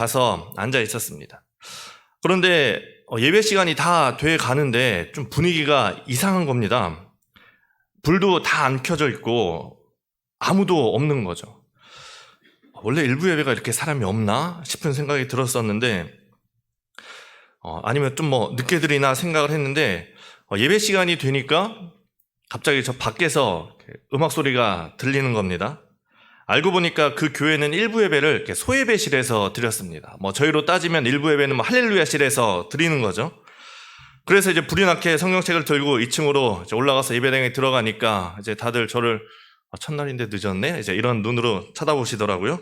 가서 앉아 있었습니다. 그런데 예배 시간이 다 돼 가는데 좀 분위기가 이상한 겁니다. 불도 다 안 켜져 있고 아무도 없는 거죠. 원래 일부 예배가 이렇게 사람이 없나 싶은 생각이 들었었는데 아니면 좀 늦게 드리나 생각을 했는데 예배 시간이 되니까 갑자기 저 밖에서 음악 소리가 들리는 겁니다. 알고 보니까 그 교회는 일부 예배를 이렇게 소예배실에서 드렸습니다. 저희로 따지면 일부 예배는 할렐루야실에서 드리는 거죠. 그래서 이제 불이 나게 성경책을 들고 2층으로 올라가서 예배당에 들어가니까 이제 다들 저를 첫날인데 늦었네? 이제 이런 눈으로 쳐다보시더라고요.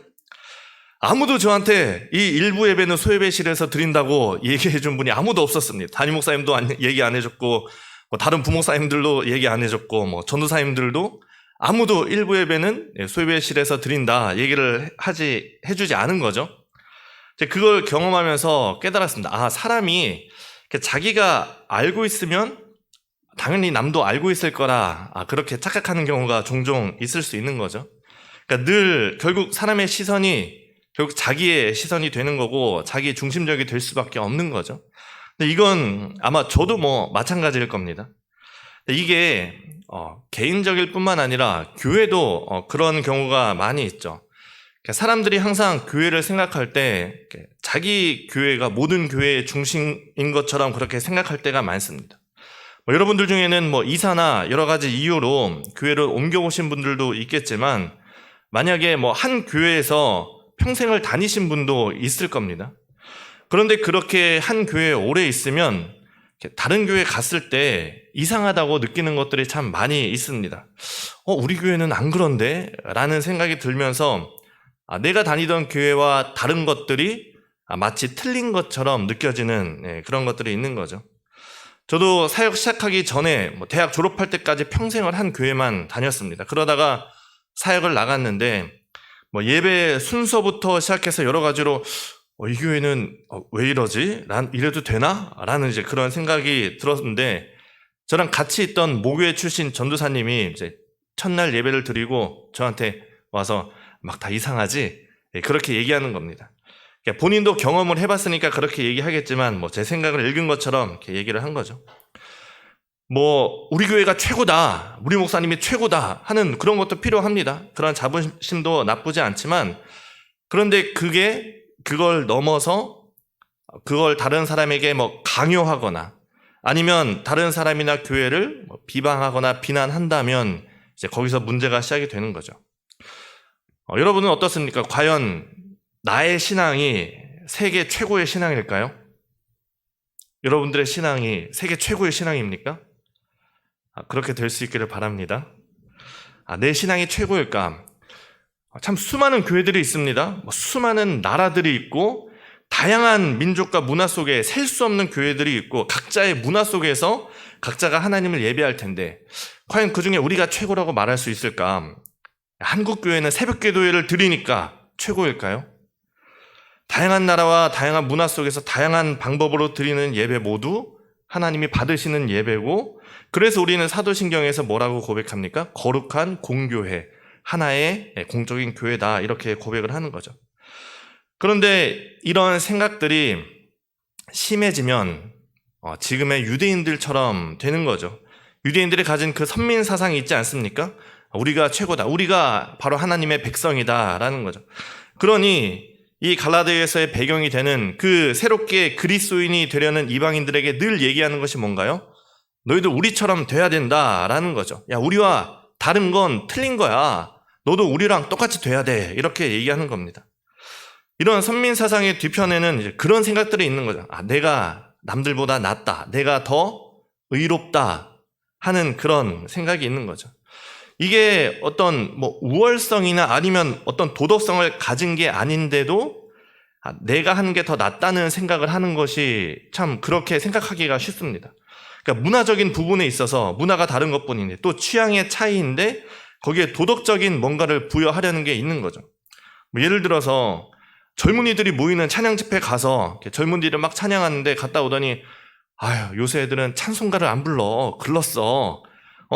아무도 저한테 이 일부 예배는 소예배실에서 드린다고 얘기해 준 분이 아무도 없었습니다. 담임 목사님도 얘기 안 해줬고, 다른 부목사님들도 얘기 안 해줬고, 전도사님들도 아무도 일부 예배는 소예배실에서 드린다 얘기를 해주지 않은 거죠. 그걸 경험하면서 깨달았습니다. 사람이 자기가 알고 있으면 당연히 남도 알고 있을 거라 그렇게 착각하는 경우가 종종 있을 수 있는 거죠. 그러니까 늘 결국 사람의 시선이 결국 자기의 시선이 되는 거고 자기 중심적이 될 수밖에 없는 거죠. 근데 이건 아마 저도 마찬가지일 겁니다. 이게 개인적일 뿐만 아니라 교회도 그런 경우가 많이 있죠. 사람들이 항상 교회를 생각할 때 자기 교회가 모든 교회의 중심인 것처럼 그렇게 생각할 때가 많습니다. 여러분들 중에는 이사나 여러 가지 이유로 교회를 옮겨오신 분들도 있겠지만 만약에 한 교회에서 평생을 다니신 분도 있을 겁니다. 그런데 그렇게 한 교회에 오래 있으면 다른 교회 갔을 때 이상하다고 느끼는 것들이 참 많이 있습니다. 우리 교회는 안 그런데? 라는 생각이 들면서 내가 다니던 교회와 다른 것들이 마치 틀린 것처럼 느껴지는 그런 것들이 있는 거죠. 저도 사역 시작하기 전에 대학 졸업할 때까지 평생을 한 교회만 다녔습니다. 그러다가 사역을 나갔는데 예배 순서부터 시작해서 여러 가지로 이 교회는 왜 이러지? 이래도 되나? 라는 이제 그런 생각이 들었는데 저랑 같이 있던 모교회 출신 전도사님이 이제 첫날 예배를 드리고 저한테 와서 막 다 이상하지? 그렇게 얘기하는 겁니다. 본인도 경험을 해봤으니까 그렇게 얘기하겠지만 제 생각을 읽은 것처럼 이렇게 얘기를 한 거죠. 우리 교회가 최고다, 우리 목사님이 최고다 하는 그런 것도 필요합니다. 그런 자부심도 나쁘지 않지만 그런데 그걸 넘어서 그걸 다른 사람에게 강요하거나 아니면 다른 사람이나 교회를 비방하거나 비난한다면 이제 거기서 문제가 시작이 되는 거죠. 여러분은 어떻습니까? 과연 나의 신앙이 세계 최고의 신앙일까요? 여러분들의 신앙이 세계 최고의 신앙입니까? 그렇게 될 수 있기를 바랍니다. 내 신앙이 최고일까? 참 수많은 교회들이 있습니다. 수많은 나라들이 있고 다양한 민족과 문화 속에 셀 수 없는 교회들이 있고 각자의 문화 속에서 각자가 하나님을 예배할 텐데 과연 그 중에 우리가 최고라고 말할 수 있을까? 한국 교회는 새벽 기도회를 드리니까 최고일까요? 다양한 나라와 다양한 문화 속에서 다양한 방법으로 드리는 예배 모두 하나님이 받으시는 예배고 그래서 우리는 사도신경에서 뭐라고 고백합니까? 거룩한 공교회, 하나의 공적인 교회다 이렇게 고백을 하는 거죠. 그런데 이런 생각들이 심해지면 지금의 유대인들처럼 되는 거죠. 유대인들이 가진 그 선민 사상이 있지 않습니까? 우리가 최고다, 우리가 바로 하나님의 백성이다 라는 거죠. 그러니 이 갈라디아서의 배경이 되는 그 새롭게 그리스도인이 되려는 이방인들에게 늘 얘기하는 것이 뭔가요? 너희도 우리처럼 돼야 된다라는 거죠. 야, 우리와 다른 건 틀린 거야. 너도 우리랑 똑같이 돼야 돼. 이렇게 얘기하는 겁니다. 이런 선민 사상의 뒤편에는 이제 그런 생각들이 있는 거죠. 내가 남들보다 낫다. 내가 더 의롭다 하는 그런 생각이 있는 거죠. 이게 어떤 우월성이나 아니면 어떤 도덕성을 가진 게 아닌데도 내가 하는 게 더 낫다는 생각을 하는 것이 참 그렇게 생각하기가 쉽습니다. 그러니까 문화적인 부분에 있어서 문화가 다른 것뿐인데 또 취향의 차이인데 거기에 도덕적인 뭔가를 부여하려는 게 있는 거죠. 예를 들어서 젊은이들이 모이는 찬양 집회 가서 젊은이들이 막 찬양하는데 갔다 오더니 요새 애들은 찬송가를 안 불러. 글렀어.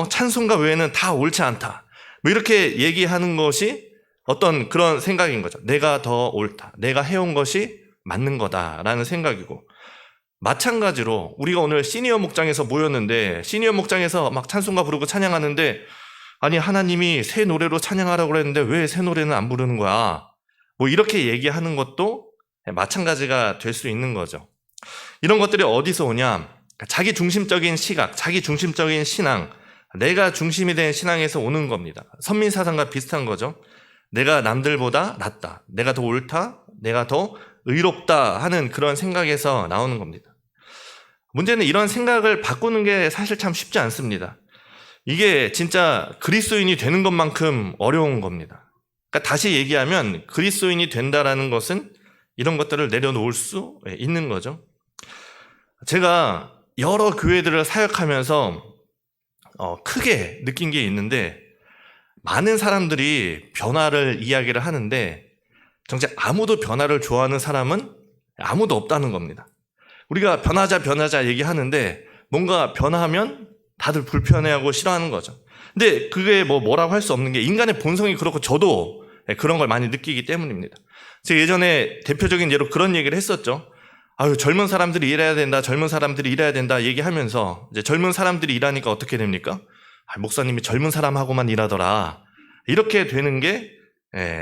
찬송가 외에는 다 옳지 않다. 이렇게 얘기하는 것이 어떤 그런 생각인 거죠. 내가 더 옳다. 내가 해온 것이 맞는 거다라는 생각이고, 마찬가지로 우리가 오늘 시니어 목장에서 모였는데 시니어 목장에서 막 찬송가 부르고 찬양하는데, 아니 하나님이 새 노래로 찬양하라고 그랬는데 왜 새 노래는 안 부르는 거야? 뭐 이렇게 얘기하는 것도 마찬가지가 될 수 있는 거죠. 이런 것들이 어디서 오냐? 자기 중심적인 시각, 자기 중심적인 신앙, 내가 중심이 된 신앙에서 오는 겁니다. 선민사상과 비슷한 거죠. 내가 남들보다 낫다, 내가 더 옳다, 내가 더 의롭다 하는 그런 생각에서 나오는 겁니다. 문제는 이런 생각을 바꾸는 게 사실 참 쉽지 않습니다. 이게 진짜 그리스도인이 되는 것만큼 어려운 겁니다. 그러니까 다시 얘기하면 그리스도인이 된다라는 것은 이런 것들을 내려놓을 수 있는 거죠. 제가 여러 교회들을 사역하면서 크게 느낀 게 있는데, 많은 사람들이 변화를 이야기를 하는데 정작 아무도 변화를 좋아하는 사람은 아무도 없다는 겁니다. 우리가 변하자 얘기하는데 뭔가 변화하면 다들 불편해하고 싫어하는 거죠. 근데 그게 뭐라고 할 수 없는 게 인간의 본성이 그렇고 저도 그런 걸 많이 느끼기 때문입니다. 제가 예전에 대표적인 예로 그런 얘기를 했었죠. 아유, 젊은 사람들이 일해야 된다, 젊은 사람들이 일해야 된다 얘기하면서 이제 젊은 사람들이 일하니까 어떻게 됩니까? 목사님이 젊은 사람하고만 일하더라. 이렇게 되는 게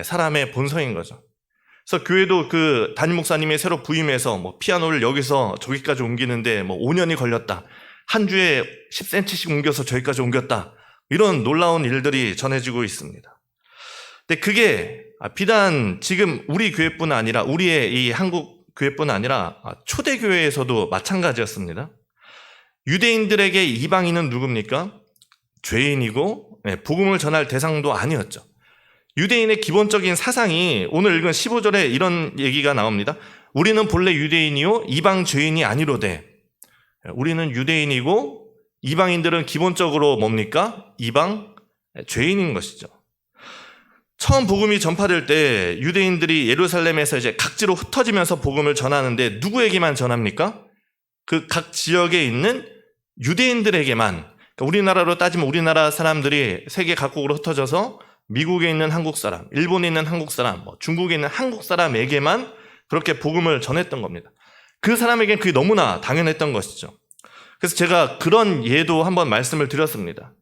사람의 본성인 거죠. 그래서 교회도 그 담임 목사님이 새로 부임해서 뭐 피아노를 여기서 저기까지 옮기는데 뭐 5년이 걸렸다. 한 주에 10cm씩 옮겨서 저기까지 옮겼다. 이런 놀라운 일들이 전해지고 있습니다. 근데 그게 비단 지금 우리 교회뿐 아니라 우리의 이 한국 교회뿐 아니라 초대교회에서도 마찬가지였습니다. 유대인들에게 이방인은 누굽니까? 죄인이고 복음을 전할 대상도 아니었죠. 유대인의 기본적인 사상이 오늘 읽은 15절에 이런 얘기가 나옵니다. 우리는 본래 유대인이요 이방 죄인이 아니로되. 우리는 유대인이고 이방인들은 기본적으로 뭡니까? 이방 죄인인 것이죠. 처음 복음이 전파될 때 유대인들이 예루살렘에서 이제 각지로 흩어지면서 복음을 전하는데 누구에게만 전합니까? 그 각 지역에 있는 유대인들에게만. 그러니까 우리나라로 따지면 우리나라 사람들이 세계 각국으로 흩어져서 미국에 있는 한국 사람, 일본에 있는 한국 사람, 중국에 있는 한국 사람에게만 그렇게 복음을 전했던 겁니다. 그 사람에겐 그게 너무나 당연했던 것이죠. 그래서 제가 그런 예도 한번 말씀을 드렸습니다.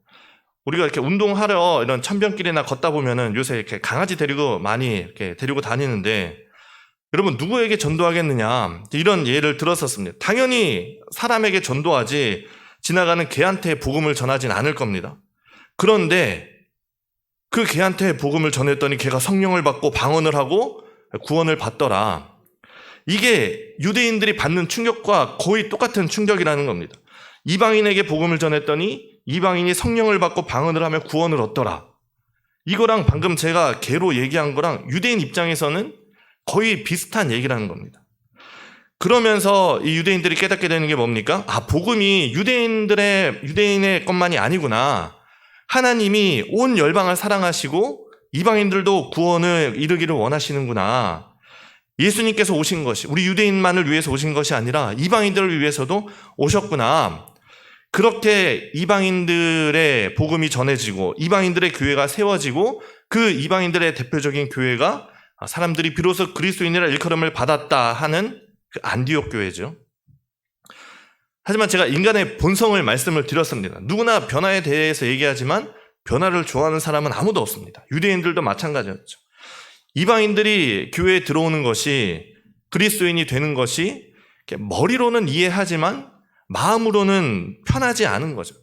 우리가 이렇게 운동하러 이런 천변길이나 걷다 보면은 요새 이렇게 강아지 데리고 많이 이렇게 데리고 다니는데, 여러분 누구에게 전도하겠느냐 이런 예를 들었었습니다. 당연히 사람에게 전도하지 지나가는 개한테 복음을 전하진 않을 겁니다. 그런데 그 개한테 복음을 전했더니 개가 성령을 받고 방언을 하고 구원을 받더라. 이게 유대인들이 받는 충격과 거의 똑같은 충격이라는 겁니다. 이방인에게 복음을 전했더니 이방인이 성령을 받고 방언을 하며 구원을 얻더라. 이거랑 방금 제가 개로 얘기한 거랑 유대인 입장에서는 거의 비슷한 얘기라는 겁니다. 그러면서 이 유대인들이 깨닫게 되는 게 뭡니까? 복음이 유대인의 것만이 아니구나. 하나님이 온 열방을 사랑하시고 이방인들도 구원을 이루기를 원하시는구나. 예수님께서 오신 것이 우리 유대인만을 위해서 오신 것이 아니라 이방인들을 위해서도 오셨구나. 그렇게 이방인들의 복음이 전해지고 이방인들의 교회가 세워지고 그 이방인들의 대표적인 교회가 사람들이 비로소 그리스도인이라 일컬음을 받았다 하는 그 안디옥 교회죠. 하지만 제가 인간의 본성을 말씀을 드렸습니다. 누구나 변화에 대해서 얘기하지만 변화를 좋아하는 사람은 아무도 없습니다. 유대인들도 마찬가지였죠. 이방인들이 교회에 들어오는 것이, 그리스도인이 되는 것이 머리로는 이해하지만 마음으로는 편하지 않은 거죠.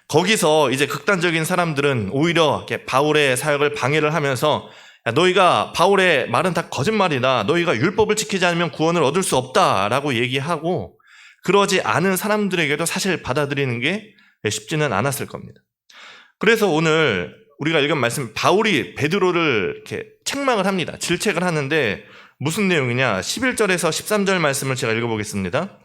거기서 이제 극단적인 사람들은 오히려 바울의 사역을 방해를 하면서, 야, 너희가 바울의 말은 다 거짓말이다. 너희가 율법을 지키지 않으면 구원을 얻을 수 없다라고 얘기하고, 그러지 않은 사람들에게도 사실 받아들이는 게 쉽지는 않았을 겁니다. 그래서 오늘 우리가 읽은 말씀, 바울이 베드로를 이렇게 책망을 합니다. 질책을 하는데 무슨 내용이냐? 11절에서 13절 말씀을 제가 읽어보겠습니다.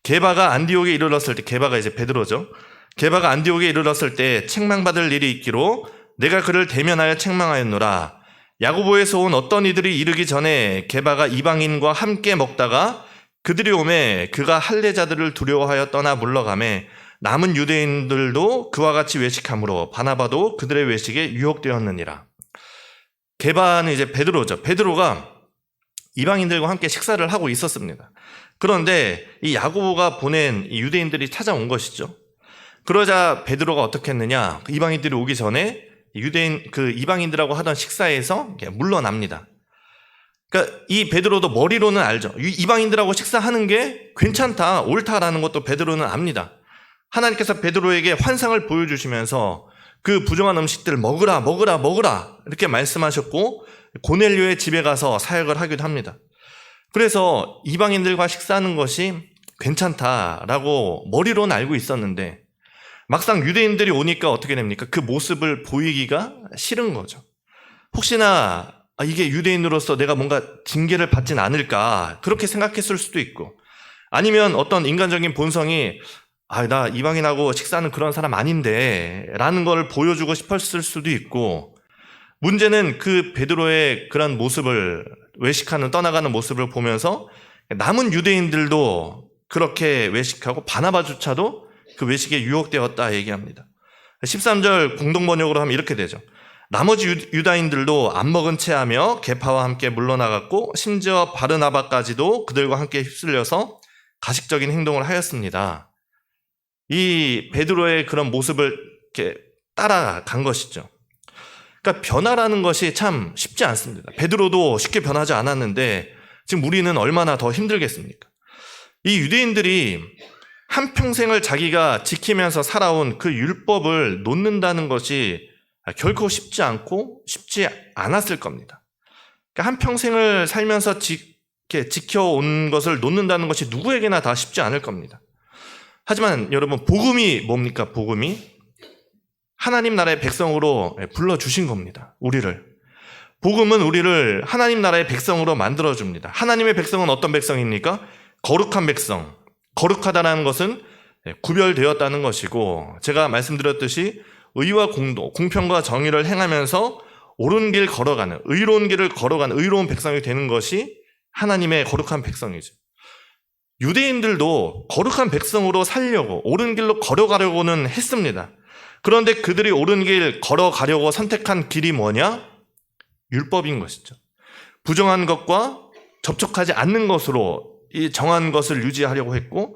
게바가 안디옥에 이르렀을 때, 게바가 이제 베드로죠. 게바가 안디옥에 이르렀을 때 책망받을 일이 있기로 내가 그를 대면하여 책망하였노라. 야고보에서 온 어떤 이들이 이르기 전에 게바가 이방인과 함께 먹다가 그들이 오매 그가 할례자들을 두려워하여 떠나 물러가매 남은 유대인들도 그와 같이 외식함으로 바나바도 그들의 외식에 유혹되었느니라. 게바는 이제 베드로죠. 베드로가 이방인들과 함께 식사를 하고 있었습니다. 그런데 이 야고보가 보낸 이 유대인들이 찾아온 것이죠. 그러자 베드로가 어떻게 했느냐? 이방인들이 오기 전에 이방인들하고 하던 식사에서 물러납니다. 그러니까 이 베드로도 머리로는 알죠. 이방인들하고 식사하는 게 괜찮다, 옳다라는 것도 베드로는 압니다. 하나님께서 베드로에게 환상을 보여주시면서 그 부정한 음식들을 먹으라 이렇게 말씀하셨고 고넬료의 집에 가서 사역을 하기도 합니다. 그래서 이방인들과 식사하는 것이 괜찮다라고 머리로는 알고 있었는데 막상 유대인들이 오니까 어떻게 됩니까? 그 모습을 보이기가 싫은 거죠. 혹시나 이게 유대인으로서 내가 뭔가 징계를 받진 않을까 그렇게 생각했을 수도 있고, 아니면 어떤 인간적인 본성이 나 이방인하고 식사하는 그런 사람 아닌데 라는 걸 보여주고 싶었을 수도 있고, 문제는 그 베드로의 그런 모습을, 외식하는 떠나가는 모습을 보면서 남은 유대인들도 그렇게 외식하고 바나바조차도 그 외식에 유혹되었다 얘기합니다. 13절 공동번역으로 하면 이렇게 되죠. 나머지 유다인들도 안 먹은 채 하며 계파와 함께 물러나갔고 심지어 바르나바까지도 그들과 함께 휩쓸려서 가식적인 행동을 하였습니다. 이 베드로의 그런 모습을 이렇게 따라간 것이죠. 그러니까 변화라는 것이 참 쉽지 않습니다. 베드로도 쉽게 변하지 않았는데 지금 우리는 얼마나 더 힘들겠습니까? 이 유대인들이 한평생을 자기가 지키면서 살아온 그 율법을 놓는다는 것이 결코 쉽지 않고 쉽지 않았을 겁니다. 그러니까 한평생을 살면서 지켜온 것을 놓는다는 것이 누구에게나 다 쉽지 않을 겁니다. 하지만 여러분, 복음이 뭡니까? 복음이 하나님 나라의 백성으로 불러주신 겁니다. 우리를. 복음은 우리를 하나님 나라의 백성으로 만들어줍니다. 하나님의 백성은 어떤 백성입니까? 거룩한 백성. 거룩하다는 것은 구별되었다는 것이고, 제가 말씀드렸듯이 의와 공도, 공평과 정의를 행하면서 옳은 길 걸어가는, 의로운 길을 걸어가는 의로운 백성이 되는 것이 하나님의 거룩한 백성이죠. 유대인들도 거룩한 백성으로 살려고, 옳은 길로 걸어가려고는 했습니다. 그런데 그들이 옳은 길 걸어가려고 선택한 길이 뭐냐? 율법인 것이죠. 부정한 것과 접촉하지 않는 것으로 이 정한 것을 유지하려고 했고,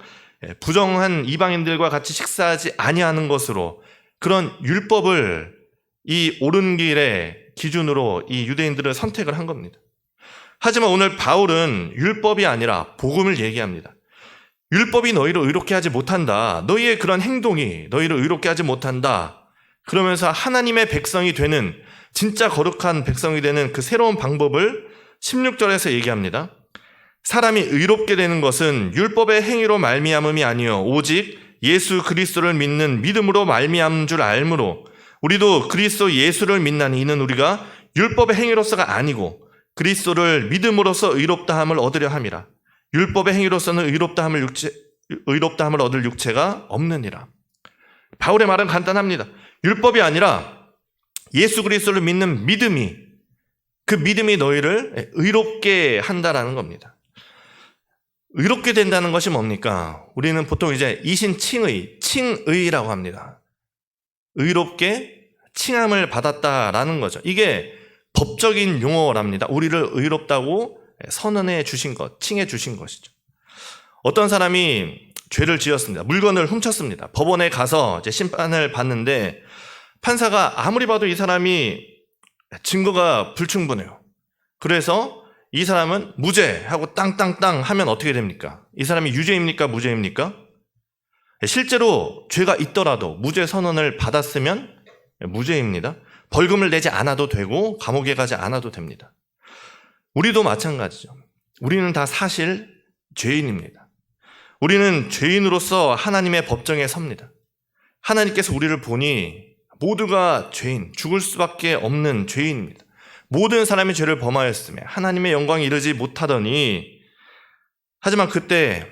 부정한 이방인들과 같이 식사하지 아니하는 것으로 그런 율법을 이 옳은 길의 기준으로 이 유대인들을 선택을 한 겁니다. 하지만 오늘 바울은 율법이 아니라 복음을 얘기합니다. 율법이 너희를 의롭게 하지 못한다. 너희의 그런 행동이 너희를 의롭게 하지 못한다. 그러면서 하나님의 백성이 되는, 진짜 거룩한 백성이 되는 그 새로운 방법을 16절에서 얘기합니다. 사람이 의롭게 되는 것은 율법의 행위로 말미암음이 아니요 오직 예수 그리스도를 믿는 믿음으로 말미암은 줄 알므로 우리도 그리스도 예수를 믿나니 이는 우리가 율법의 행위로서가 아니고 그리스도를 믿음으로써 의롭다함을 얻으려 함이라. 율법의 행위로서는 의롭다함을 얻을 육체가 없느니라. 바울의 말은 간단합니다. 율법이 아니라 예수 그리스도를 믿는 믿음이, 그 믿음이 너희를 의롭게 한다라는 겁니다. 의롭게 된다는 것이 뭡니까? 우리는 보통 이제 칭의라고 합니다. 의롭게 칭함을 받았다라는 거죠. 이게 법적인 용어랍니다. 우리를 의롭다고 선언해 주신 것, 칭해 주신 것이죠. 어떤 사람이 죄를 지었습니다. 물건을 훔쳤습니다. 법원에 가서 이제 심판을 받는데 판사가 아무리 봐도 이 사람이 증거가 불충분해요. 그래서 이 사람은 무죄하고 땅땅땅 하면 어떻게 됩니까? 이 사람이 유죄입니까? 무죄입니까? 실제로 죄가 있더라도 무죄 선언을 받았으면 무죄입니다. 벌금을 내지 않아도 되고 감옥에 가지 않아도 됩니다. 우리도 마찬가지죠. 우리는 다 사실 죄인입니다. 우리는 죄인으로서 하나님의 법정에 섭니다. 하나님께서 우리를 보니 모두가 죄인, 죽을 수밖에 없는 죄인입니다. 모든 사람이 죄를 범하였으며 하나님의 영광에 이르지 못하더니, 하지만 그때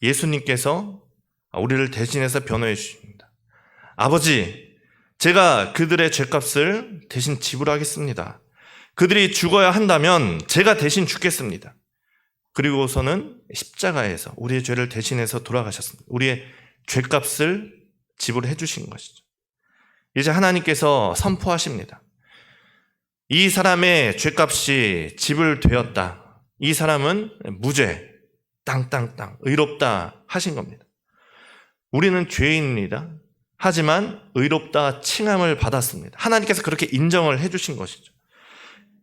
예수님께서 우리를 대신해서 변호해 주십니다. 아버지, 제가 그들의 죄값을 대신 지불하겠습니다. 그들이 죽어야 한다면 제가 대신 죽겠습니다. 그리고서는 십자가에서 우리의 죄를 대신해서 돌아가셨습니다. 우리의 죄값을 지불해 주신 것이죠. 이제 하나님께서 선포하십니다. 이 사람의 죄값이 지불되었다. 이 사람은 무죄, 땅땅땅, 의롭다 하신 겁니다. 우리는 죄인입니다. 하지만 의롭다 칭함을 받았습니다. 하나님께서 그렇게 인정을 해주신 것이죠.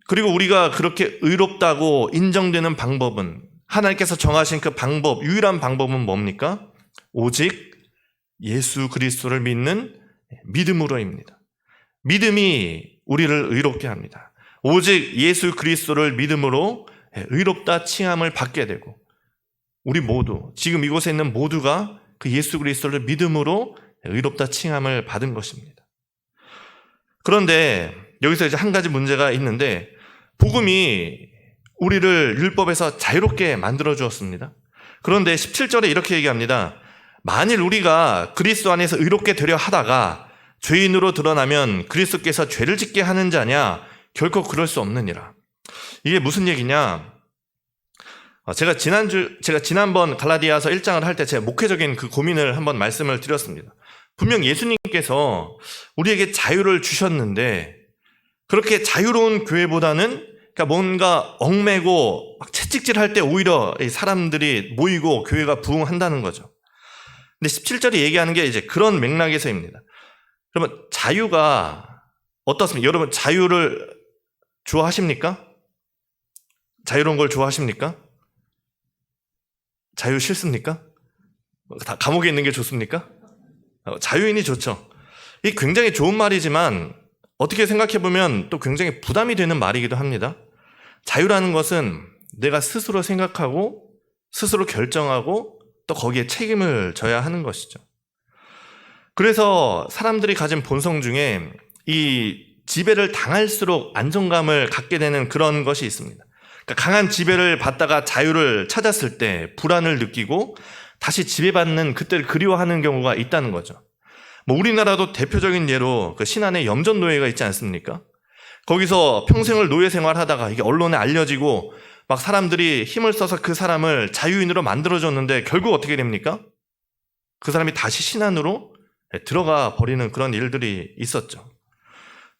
그리고 우리가 그렇게 의롭다고 인정되는 방법은, 하나님께서 정하신 그 방법, 유일한 방법은 뭡니까? 오직 예수 그리스도를 믿는 믿음으로입니다. 믿음이 우리를 의롭게 합니다. 오직 예수 그리스도를 믿음으로 의롭다 칭함을 받게 되고, 우리 모두, 지금 이곳에 있는 모두가 그 예수 그리스도를 믿음으로 의롭다 칭함을 받은 것입니다. 그런데 여기서 이제 한 가지 문제가 있는데, 복음이 우리를 율법에서 자유롭게 만들어 주었습니다. 그런데 17절에 이렇게 얘기합니다. 만일 우리가 그리스도 안에서 의롭게 되려 하다가 죄인으로 드러나면 그리스도께서 죄를 짓게 하는 자냐? 결코 그럴 수 없느니라. 이게 무슨 얘기냐? 제가 지난번 갈라디아서 1장을 할 때 제 목회적인 그 고민을 한번 말씀을 드렸습니다. 분명 예수님께서 우리에게 자유를 주셨는데, 그렇게 자유로운 교회보다는 그러니까 뭔가 얽매고 막 채찍질할 때 오히려 사람들이 모이고 교회가 부흥한다는 거죠. 근데 17절이 얘기하는 게 이제 그런 맥락에서입니다. 그러면 자유가 어떻습니까? 여러분 자유를 좋아하십니까? 자유로운 걸 좋아하십니까? 자유 싫습니까? 다 감옥에 있는 게 좋습니까? 자유인이 좋죠. 이게 굉장히 좋은 말이지만 어떻게 생각해보면 또 굉장히 부담이 되는 말이기도 합니다. 자유라는 것은 내가 스스로 생각하고 스스로 결정하고 또 거기에 책임을 져야 하는 것이죠. 그래서 사람들이 가진 본성 중에 이 지배를 당할수록 안정감을 갖게 되는 그런 것이 있습니다. 그러니까 강한 지배를 받다가 자유를 찾았을 때 불안을 느끼고 다시 지배받는 그때를 그리워하는 경우가 있다는 거죠. 우리나라도 대표적인 예로 그 신안에 염전노예가 있지 않습니까? 거기서 평생을 노예 생활하다가 이게 언론에 알려지고 막 사람들이 힘을 써서 그 사람을 자유인으로 만들어줬는데 결국 어떻게 됩니까? 그 사람이 다시 신안으로 들어가 버리는 그런 일들이 있었죠.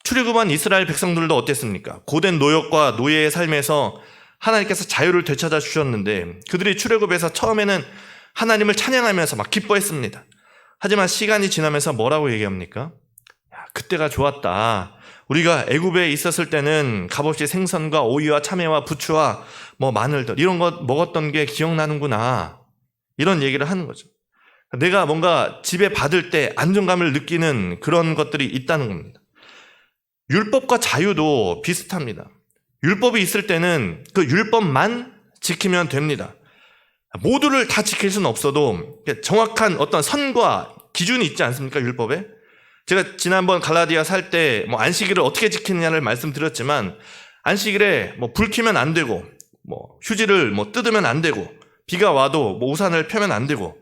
출애굽한 이스라엘 백성들도 어땠습니까? 고된 노역과 노예의 삶에서 하나님께서 자유를 되찾아 주셨는데 그들이 출애굽에서 처음에는 하나님을 찬양하면서 막 기뻐했습니다. 하지만 시간이 지나면서 뭐라고 얘기합니까? 그때가 좋았다. 우리가 애굽에 있었을 때는 값없이 생선과 오이와 참외와 부추와 마늘들 이런 것 먹었던 게 기억나는구나. 이런 얘기를 하는 거죠. 내가 뭔가 지배받을 때 안정감을 느끼는 그런 것들이 있다는 겁니다. 율법과 자유도 비슷합니다. 율법이 있을 때는 그 율법만 지키면 됩니다. 모두를 다 지킬 수는 없어도 정확한 어떤 선과 기준이 있지 않습니까? 율법에. 제가 지난번 갈라디아 살 때 안식일을 어떻게 지키느냐를 말씀드렸지만 안식일에 불 켜면 안 되고 휴지를 뜯으면 안 되고 비가 와도 우산을 펴면 안 되고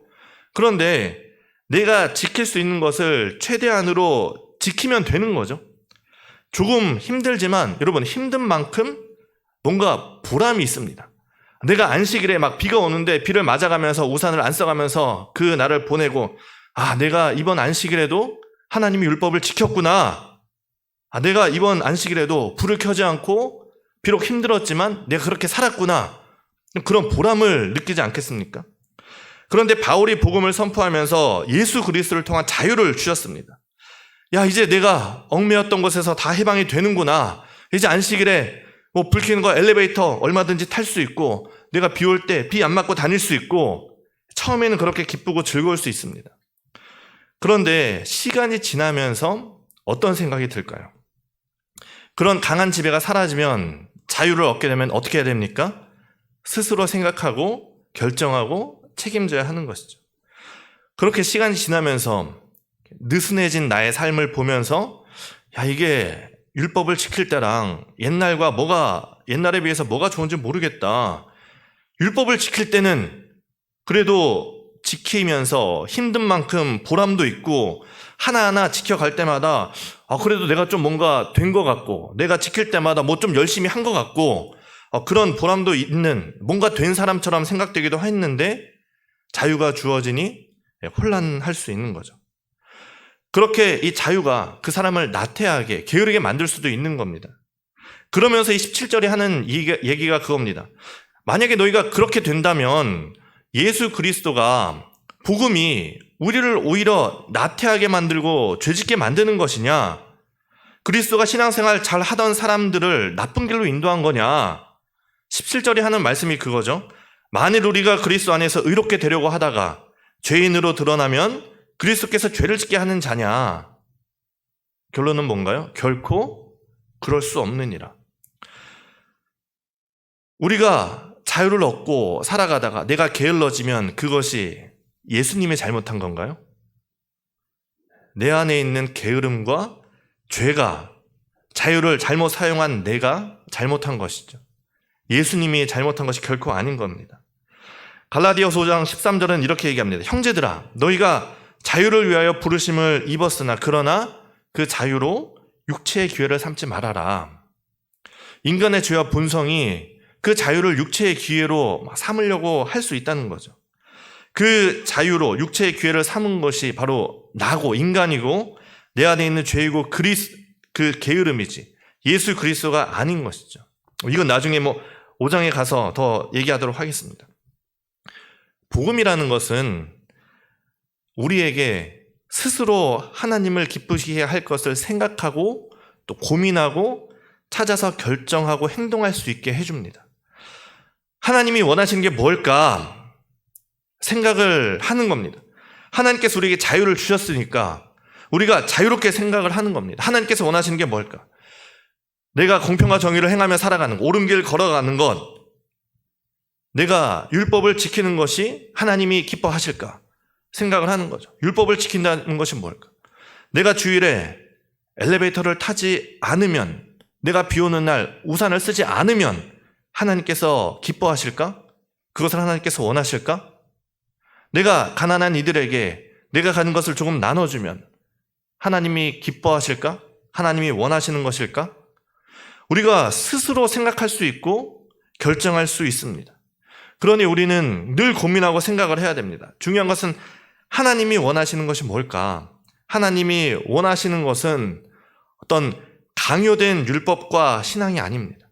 그런데 내가 지킬 수 있는 것을 최대한으로 지키면 되는 거죠. 조금 힘들지만 여러분 힘든 만큼 뭔가 보람이 있습니다. 내가 안식일에 비가 오는데 비를 맞아가면서 우산을 안 써가면서 그 날을 보내고 내가 이번 안식일에도 하나님의 율법을 지켰구나. 내가 이번 안식일에도 불을 켜지 않고 비록 힘들었지만 내가 그렇게 살았구나. 그런 보람을 느끼지 않겠습니까? 그런데 바울이 복음을 선포하면서 예수 그리스도를 통한 자유를 주셨습니다. 이제 내가 얽매였던 것에서 다 해방이 되는구나. 이제 안식일에 불 켜는 거 엘리베이터 얼마든지 탈 수 있고 내가 비 올 때 비 안 맞고 다닐 수 있고 처음에는 그렇게 기쁘고 즐거울 수 있습니다. 그런데 시간이 지나면서 어떤 생각이 들까요? 그런 강한 지배가 사라지면 자유를 얻게 되면 어떻게 해야 됩니까? 스스로 생각하고 결정하고 책임져야 하는 것이죠. 그렇게 시간이 지나면서 느슨해진 나의 삶을 보면서 이게 율법을 지킬 때랑 옛날에 비해서 뭐가 좋은지 모르겠다. 율법을 지킬 때는 그래도 지키면서 힘든 만큼 보람도 있고 하나하나 지켜갈 때마다 그래도 내가 좀 뭔가 된 것 같고 내가 지킬 때마다 좀 열심히 한 것 같고 그런 보람도 있는 뭔가 된 사람처럼 생각되기도 했는데 자유가 주어지니 혼란할 수 있는 거죠. 그렇게 이 자유가 그 사람을 나태하게 게으르게 만들 수도 있는 겁니다. 그러면서 이 17절에 하는 얘기가 그겁니다. 만약에 너희가 그렇게 된다면 예수 그리스도가 복음이 우리를 오히려 나태하게 만들고 죄짓게 만드는 것이냐? 그리스도가 신앙생활 잘 하던 사람들을 나쁜 길로 인도한 거냐? 17절이 하는 말씀이 그거죠. 만일 우리가 그리스도 안에서 의롭게 되려고 하다가 죄인으로 드러나면 그리스도께서 죄를 짓게 하는 자냐? 결론은 뭔가요? 결코 그럴 수 없느니라. 우리가 자유를 얻고 살아가다가 내가 게을러지면 그것이 예수님이 잘못한 건가요? 내 안에 있는 게으름과 죄가 자유를 잘못 사용한 내가 잘못한 것이죠. 예수님이 잘못한 것이 결코 아닌 겁니다. 갈라디아서 5장 13절은 이렇게 얘기합니다. 형제들아, 너희가 자유를 위하여 부르심을 입었으나 그러나 그 자유로 육체의 기회를 삼지 말아라. 인간의 죄와 본성이 그 자유를 육체의 기회로 삼으려고 할 수 있다는 거죠. 그 자유로 육체의 기회를 삼은 것이 바로 나고 인간이고 내 안에 있는 죄이고 그 게으름이지 예수 그리스도가 아닌 것이죠. 이건 나중에 5장에 가서 더 얘기하도록 하겠습니다. 복음이라는 것은 우리에게 스스로 하나님을 기쁘시게 할 것을 생각하고 또 고민하고 찾아서 결정하고 행동할 수 있게 해줍니다. 하나님이 원하시는 게 뭘까 생각을 하는 겁니다. 하나님께서 우리에게 자유를 주셨으니까 우리가 자유롭게 생각을 하는 겁니다. 하나님께서 원하시는 게 뭘까? 내가 공평과 정의를 행하며 살아가는 것, 옳은 길 걸어가는 것, 내가 율법을 지키는 것이 하나님이 기뻐하실까 생각을 하는 거죠. 율법을 지킨다는 것이 뭘까? 내가 주일에 엘리베이터를 타지 않으면, 내가 비 오는 날 우산을 쓰지 않으면 하나님께서 기뻐하실까? 그것을 하나님께서 원하실까? 내가 가난한 이들에게 내가 가진 것을 조금 나눠주면 하나님이 기뻐하실까? 하나님이 원하시는 것일까? 우리가 스스로 생각할 수 있고 결정할 수 있습니다. 그러니 우리는 늘 고민하고 생각을 해야 됩니다. 중요한 것은 하나님이 원하시는 것이 뭘까? 하나님이 원하시는 것은 어떤 강요된 율법과 신앙이 아닙니다.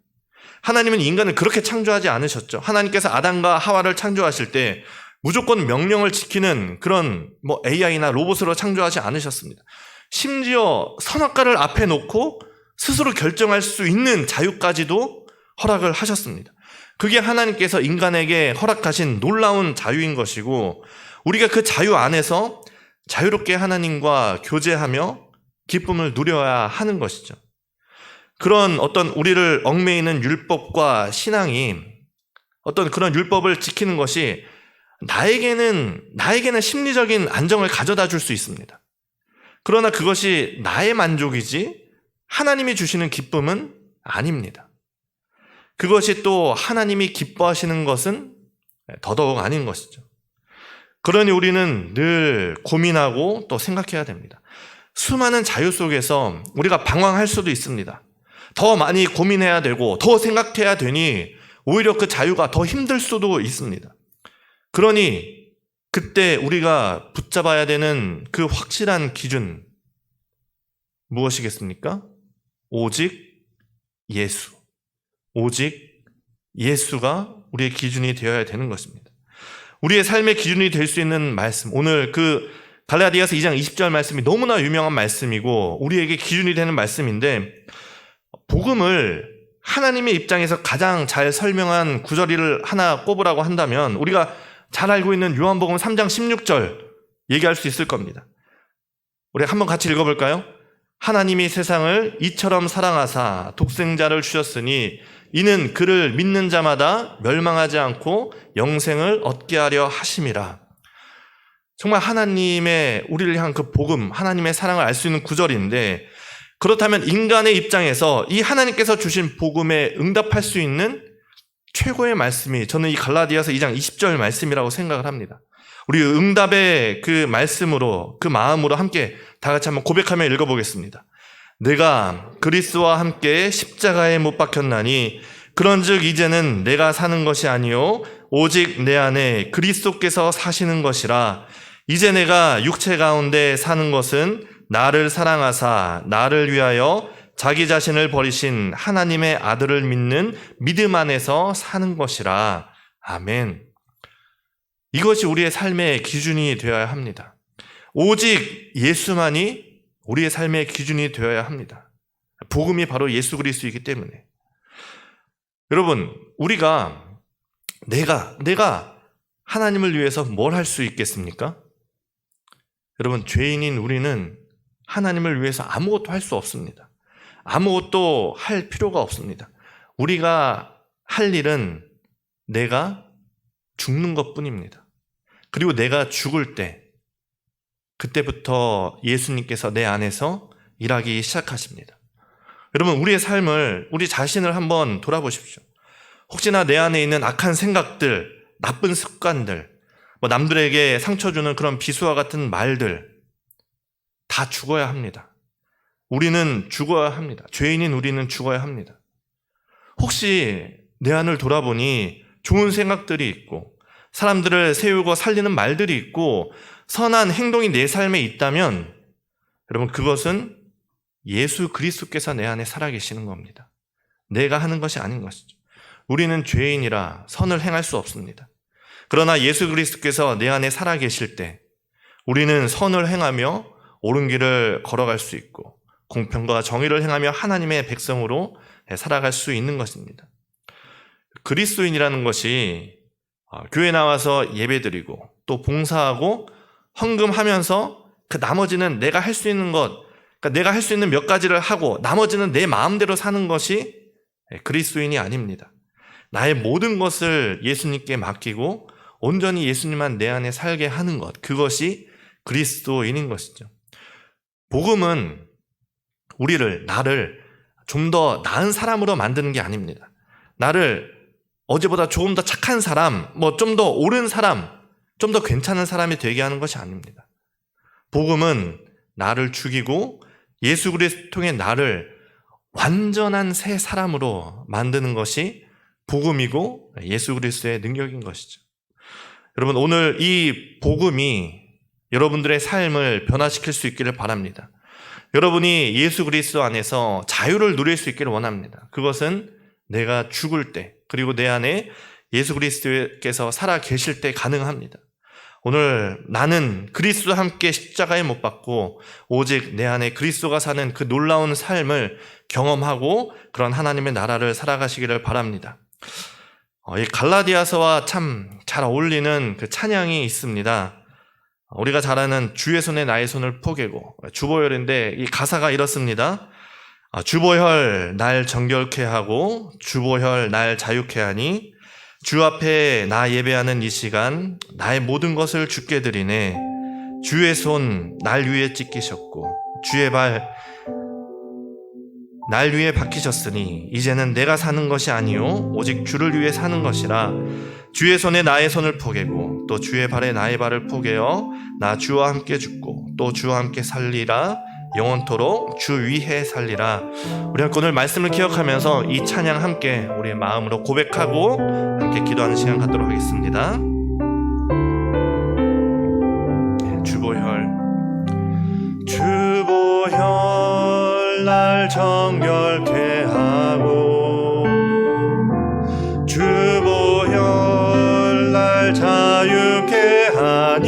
하나님은 인간을 그렇게 창조하지 않으셨죠. 하나님께서 아담과 하와를 창조하실 때 무조건 명령을 지키는 그런 AI나 로봇으로 창조하지 않으셨습니다. 심지어 선악과를 앞에 놓고 스스로 결정할 수 있는 자유까지도 허락을 하셨습니다. 그게 하나님께서 인간에게 허락하신 놀라운 자유인 것이고 우리가 그 자유 안에서 자유롭게 하나님과 교제하며 기쁨을 누려야 하는 것이죠. 그런 어떤 우리를 얽매이는 율법과 신앙이 어떤 그런 율법을 지키는 것이 나에게는 심리적인 안정을 가져다 줄 수 있습니다. 그러나 그것이 나의 만족이지 하나님이 주시는 기쁨은 아닙니다. 그것이 또 하나님이 기뻐하시는 것은 더더욱 아닌 것이죠. 그러니 우리는 늘 고민하고 또 생각해야 됩니다. 수많은 자유 속에서 우리가 방황할 수도 있습니다. 더 많이 고민해야 되고 더 생각해야 되니 오히려 그 자유가 더 힘들 수도 있습니다. 그러니 그때 우리가 붙잡아야 되는 그 확실한 기준 무엇이겠습니까? 오직 예수. 오직 예수가 우리의 기준이 되어야 되는 것입니다. 우리의 삶의 기준이 될 수 있는 말씀, 오늘 그 갈라디아서 2장 20절 말씀이 너무나 유명한 말씀이고 우리에게 기준이 되는 말씀인데 복음을 하나님의 입장에서 가장 잘 설명한 구절을 하나 꼽으라고 한다면 우리가 잘 알고 있는 요한복음 3장 16절 얘기할 수 있을 겁니다. 우리 한번 같이 읽어볼까요? 하나님이 세상을 이처럼 사랑하사 독생자를 주셨으니 이는 그를 믿는 자마다 멸망하지 않고 영생을 얻게 하려 하심이라. 정말 하나님의 우리를 향한 그 복음, 하나님의 사랑을 알 수 있는 구절인데 그렇다면 인간의 입장에서 이 하나님께서 주신 복음에 응답할 수 있는 최고의 말씀이 저는 이 갈라디아서 2장 20절 말씀이라고 생각을 합니다. 우리 응답의 그 말씀으로 그 마음으로 함께 다 같이 한번 고백하며 읽어보겠습니다. 내가 그리스도와 함께 십자가에 못 박혔나니 그런즉 이제는 내가 사는 것이 아니요 오직 내 안에 그리스도께서 사시는 것이라. 이제 내가 육체 가운데 사는 것은 나를 사랑하사 나를 위하여 자기 자신을 버리신 하나님의 아들을 믿는 믿음 안에서 사는 것이라. 아멘. 이것이 우리의 삶의 기준이 되어야 합니다. 오직 예수만이 우리의 삶의 기준이 되어야 합니다. 복음이 바로 예수 그리스도이기 때문에. 여러분, 우리가 내가 하나님을 위해서 뭘 할 수 있겠습니까? 여러분, 죄인인 우리는 하나님을 위해서 아무것도 할 수 없습니다. 아무것도 할 필요가 없습니다. 우리가 할 일은 내가 죽는 것뿐입니다. 그리고 내가 죽을 때, 그때부터 예수님께서 내 안에서 일하기 시작하십니다. 여러분, 우리의 삶을, 우리 자신을 한번 돌아보십시오. 혹시나 내 안에 있는 악한 생각들, 나쁜 습관들, 남들에게 상처 주는 그런 비수와 같은 말들 다 죽어야 합니다. 우리는 죽어야 합니다. 죄인인 우리는 죽어야 합니다. 혹시 내 안을 돌아보니 좋은 생각들이 있고 사람들을 세우고 살리는 말들이 있고 선한 행동이 내 삶에 있다면 여러분, 그것은 예수 그리스도께서 내 안에 살아계시는 겁니다. 내가 하는 것이 아닌 것이죠. 우리는 죄인이라 선을 행할 수 없습니다. 그러나 예수 그리스도께서 내 안에 살아계실 때 우리는 선을 행하며 옳은 길을 걸어갈 수 있고 공평과 정의를 행하며 하나님의 백성으로 살아갈 수 있는 것입니다. 그리스도인이라는 것이 교회 나와서 예배드리고 또 봉사하고 헌금하면서 그 나머지는 내가 할 수 있는 것, 그러니까 내가 할 수 있는 몇 가지를 하고 나머지는 내 마음대로 사는 것이 그리스도인이 아닙니다. 나의 모든 것을 예수님께 맡기고 온전히 예수님만 내 안에 살게 하는 것, 그것이 그리스도인인 것이죠. 복음은 나를 좀 더 나은 사람으로 만드는 게 아닙니다. 나를 어제보다 조금 더 착한 사람, 좀 더 옳은 사람, 좀 더 괜찮은 사람이 되게 하는 것이 아닙니다. 복음은 나를 죽이고 예수 그리스도 통해 나를 완전한 새 사람으로 만드는 것이 복음이고 예수 그리스도의 능력인 것이죠. 여러분, 오늘 이 복음이 여러분들의 삶을 변화시킬 수 있기를 바랍니다. 여러분이 예수 그리스도 안에서 자유를 누릴 수 있기를 원합니다. 그것은 내가 죽을 때, 그리고 내 안에 예수 그리스도께서 살아 계실 때 가능합니다. 오늘 나는 그리스도와 함께 십자가에 못 박고 오직 내 안에 그리스도가 사는 그 놀라운 삶을 경험하고 그런 하나님의 나라를 살아가시기를 바랍니다. 이 갈라디아서와 참 잘 어울리는 그 찬양이 있습니다. 우리가 잘 아는 주의 손에 나의 손을 포개고, 주보혈인데 이 가사가 이렇습니다. 주보혈 날 정결케 하고 주보혈 날 자유케 하니 주 앞에 나 예배하는 이 시간 나의 모든 것을 주께 드리네. 주의 손 날 위에 찢기셨고 주의 발 날 위에 박히셨으니 이제는 내가 사는 것이 아니요 오직 주를 위해 사는 것이라. 주의 손에 나의 손을 포개고 또 주의 발에 나의 발을 포개어 나 주와 함께 죽고 또 주와 함께 살리라. 영원토록 주 위에 살리라. 우리 함께 오늘 말씀을 기억하면서 이 찬양 함께 우리의 마음으로 고백하고 함께 기도하는 시간 갖도록 하겠습니다. 주보혈 날 정결케 하고 주보혈 날 자유케 하니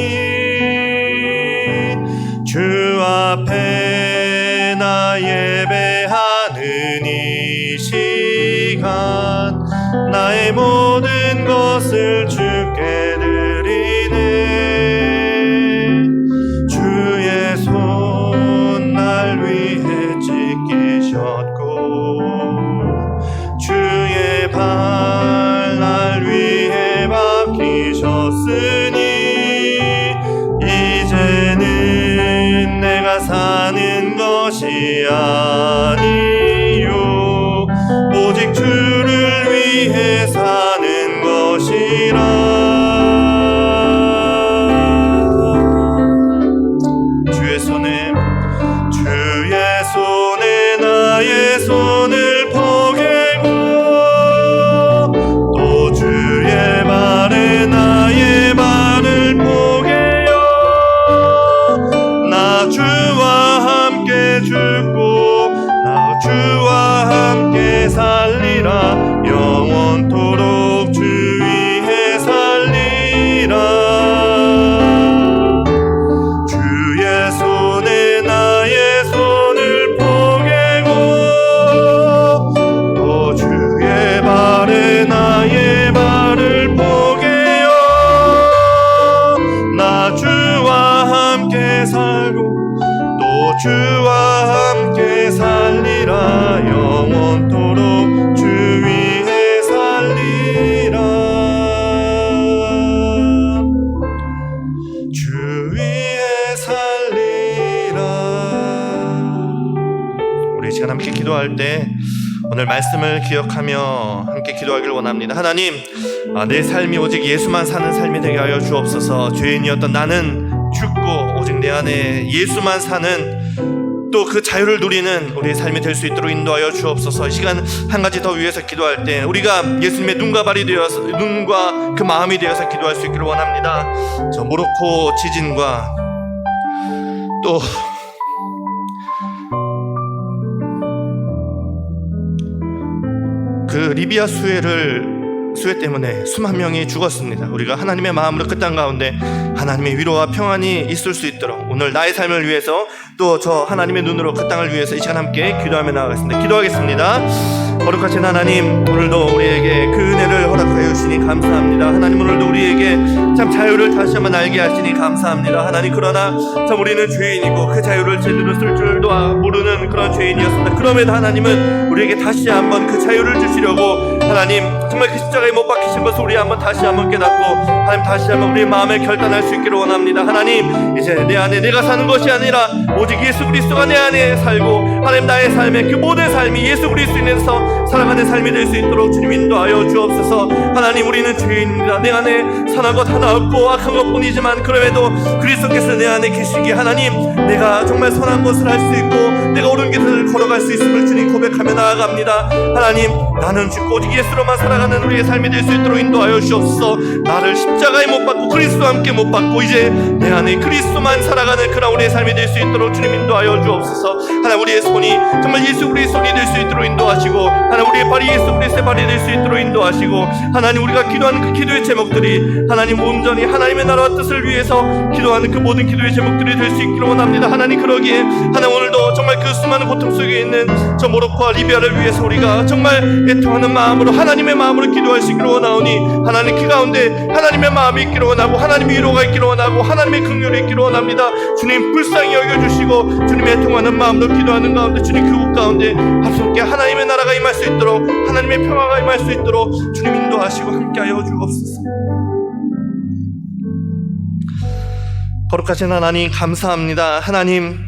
주 앞에 나 예배하는 이 시간 나의 모든 것을 주께 드리네. 주의 손 날 위해 찢기셨고 주의 발 날 위해 박히셨으니 이제는 내가 사는 것이 아니요 오직 주를 위해 사는 것이라. 주의 손에 나의 손을 포개고 또 주의 발에 나의 발을 포개어 나 주와 함께 죽고 나 기도할 때 오늘 말씀을 기억하며 함께 기도하길 원합니다. 하나님, 내 삶이 오직 예수만 사는 삶이 되게 하여 주옵소서. 죄인이었던 나는 죽고 오직 내 안에 예수만 사는 또 그 자유를 누리는 우리의 삶이 될 수 있도록 인도하여 주옵소서. 이 시간 한 가지 더 위해서 기도할 때 우리가 예수님의 눈과 발이 되어서, 눈과 그 마음이 되어서 기도할 수 있기를 원합니다. 저 모로코 지진과 또 그 리비아 수해 때문에 수만 명이 죽었습니다. 우리가 하나님의 마음으로 그 땅 가운데 하나님의 위로와 평안이 있을 수 있도록 오늘 나의 삶을 위해서 또 저 하나님의 눈으로 그 땅을 위해서 이 시간 함께 기도하며 나아가겠습니다. 기도하겠습니다. 거룩하신 하나님, 오늘도 우리에게 그 은혜를 허락하여 주시니 감사합니다. 하나님, 오늘도 우리에게 참 자유를 다시 한번 알게 하시니 감사합니다. 하나님, 그러나 참 우리는 죄인이고 그 자유를 제대로 쓸 줄도 모르는 그런 죄인이었습니다. 그럼에도 하나님은 우리에게 다시 한번 그 자유를 주시려고 하나님 정말 그 십자가에 못 박히신 것을 우리 한번 다시 한번 깨닫고 하나님 다시 한번 우리의 마음을 결단할 수 있기를 원합니다. 하나님, 이제 내 안에 내가 사는 것이 아니라 오직 예수 그리스도가 내 안에 살고 하나님 나의 삶의 그 모든 삶이 예수 그리스도 인해서 살아가는 삶이 될 수 있도록 주님 인도하여 주옵소서. 하나님, 우리는 죄인입니다. 내 안에 선한 것 하나 없고 악한 것뿐이지만 그럼에도 그리스도께서 내 안에 계시기에 하나님, 내가 정말 선한 것을 할 수 있고 내가 옳은 길을 걸어갈 수 있음을 주님 고백하며 나아갑니다. 하나님, 나는 죽고 오직 예수로만 살아가는 우리의 삶이 될 수 있도록 인도하여 주옵소서. 나를 십자가에 못 박고 그리스도와 함께 못 박고 이제 내 안에 그리스도만 살아가는 그런 우리의 삶이 될 수 있도록 주님 인도하여 주옵소서. 하나님, 우리의 손이 정말 예수 그리스도의 손이 될 수 있도록 인도하시고 하나님, 우리의 발이 예수 그리스도의 발이 될 수 있도록 인도하시고 하나님, 우리가 기도하는 그 기도의 제목들이 하나님 온전히 하나님의 나라와 뜻을 위해서 기도하는 그 모든 기도의 제목들이 될 수 있기를 원합니다. 하나님, 그러기에 하나님 오늘도 정말 그 수많은 고통 속에 있는 저 모로코와 리비아를 위해서 우리가 정말 애통하는 마음으로 하나님의 마음으로 기도할 수 있기를 원하오니 하나님 그 가운데 하나님의 마음이 있기를 원하고 하나님의 위로가 있기를 원하고 하나님의 긍휼이 있기를 원합니다. 주님 불쌍히 여겨주시고 주님의 애통하는 마음으로 기도하는 가운데 주님 그곳 가운데 합성케 하나님의 나라가 임할 수 있도록 하나님의 평화가 임할 수 있도록 주님 인도하시고 함께하여 주옵소서. 거룩하신 하나님 감사합니다. 하나님,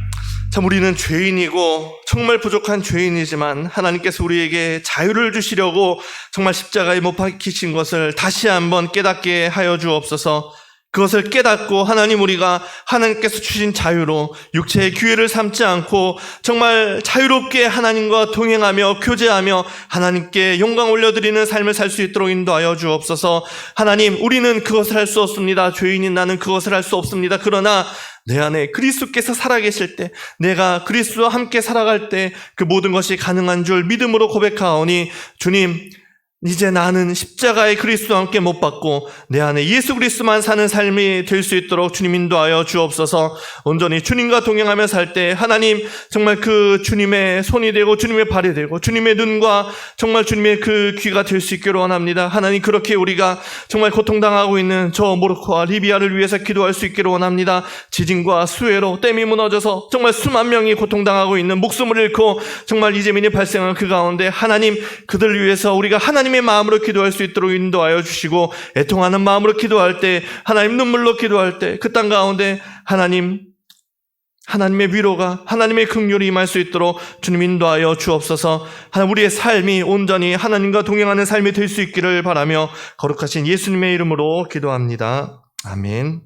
참 우리는 죄인이고 정말 부족한 죄인이지만 하나님께서 우리에게 자유를 주시려고 정말 십자가에 못 박히신 것을 다시 한번 깨닫게 하여 주옵소서. 그것을 깨닫고 하나님, 우리가 하나님께서 주신 자유로 육체의 기회를 삼지 않고 정말 자유롭게 하나님과 동행하며 교제하며 하나님께 영광 올려드리는 삶을 살 수 있도록 인도하여 주옵소서. 하나님, 우리는 그것을 할 수 없습니다. 죄인인 나는 그것을 할 수 없습니다. 그러나 내 안에 그리스도께서 살아계실 때, 내가 그리스도와 함께 살아갈 때 그 모든 것이 가능한 줄 믿음으로 고백하오니 주님, 이제 나는 십자가의 그리스도와 함께 못 박고 내 안에 예수 그리스도만 사는 삶이 될 수 있도록 주님 인도하여 주옵소서. 온전히 주님과 동행하며 살 때 하나님 정말 그 주님의 손이 되고 주님의 발이 되고 주님의 눈과 정말 주님의 그 귀가 될 수 있기를 원합니다. 하나님, 그렇게 우리가 정말 고통당하고 있는 저 모로코와 리비아를 위해서 기도할 수 있기를 원합니다. 지진과 수해로 댐이 무너져서 정말 수만 명이 고통당하고 있는, 목숨을 잃고 정말 이재민이 발생한 그 가운데 하나님, 그들을 위해서 우리가 하나님의 마음으로 기도할 수 있도록 인도하여 주시고 애통하는 마음으로 기도할 때, 하나님 눈물로 기도할 때 그 땅 가운데 하나님의 위로가, 하나님의 긍휼이 임할 수 있도록 주님 인도하여 주옵소서. 하나님, 우리의 삶이 온전히 하나님과 동행하는 삶이 될 수 있기를 바라며 거룩하신 예수님의 이름으로 기도합니다. 아멘.